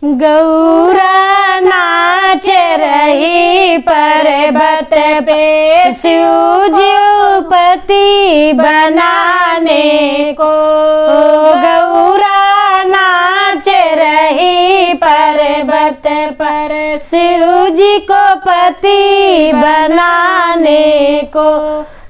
गौरा नाच रही पर्वत पे शिव जी पति बनाने को। गौरा नाच रही पर्वत पर शिव जी को पति बनाने को।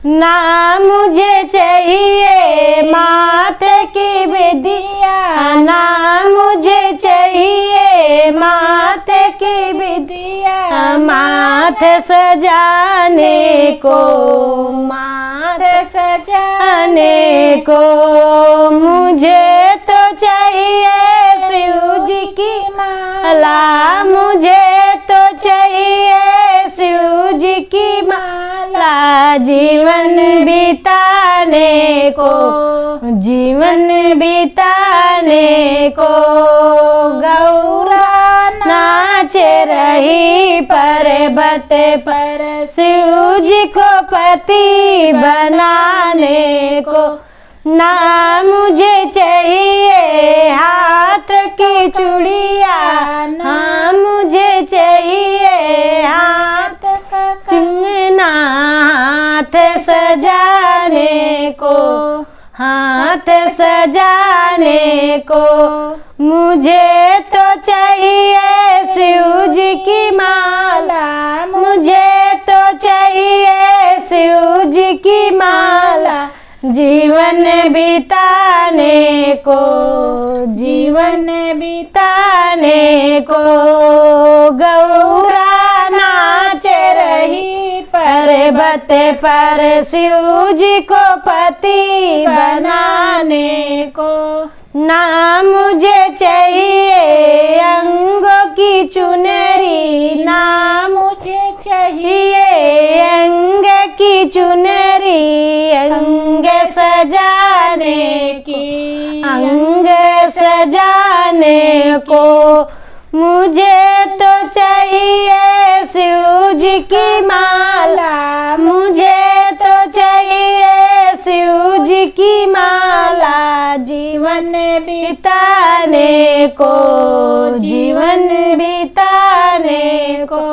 ना मुझे चाहिए मात की विद्या, ना मुझे चाहिए मात की विद्या, माथ सजाने को, माथ सजाने को। मुझे तो चाहिए शिव जी की माला, मुझे तो चाहिए शिव जी की माला। जीवन बिताने को, जीवन बिताने को। गौरा नाच रही पर्वत पर शिव जी को पति बनाने को। ना मुझे चाहिए हाथ की चूड़िया, हाँ मुझे चाहिए हाथ का चुंगना, हाथ सजाने को, हाथ सजाने को। मुझे तो चाहिए शिव जी की माला, मुझे तो चाहिए शिव जी की माला। जीवन बिताने को, जीवन बिताने को। गौरा नाच रही पर्वत पर शिव जी को पति बनाने को। ना मुझे चाहिए अंगों की चुनरी, ना मुझे चाहिए अंग की चुनरी, अंग सजाने की, अंग सजाने को। मुझे तो चाहिए शिव जी की माला, मुझे तो चाहिए शिव जी की माला। जीवन बिताने को, जीवन बिताने को।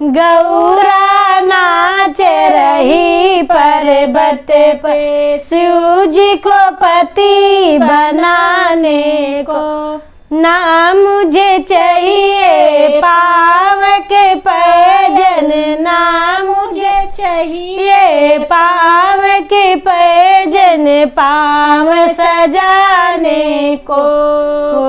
गौरा नाच रही पर्वत पे शिव जी को पति बनाने को। ना मुझे चाहिए पाँव के पैजन, ना मुझे चाहिए पाँव के पैजन, पाँव सजाने को,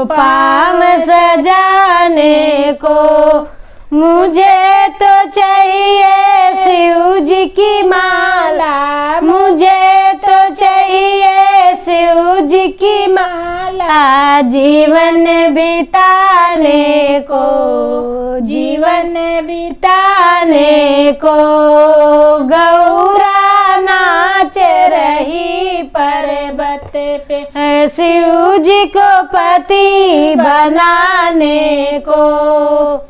पाँव सजाने को। मुझे तो चाहिए शिव जी की माला, मुझे तो चाहिए शिव जी की माला। जीवन बिताने को, जीवन बिताने को। गौरा नाच रही पर्वत पे शिव जी को पति बनाने को।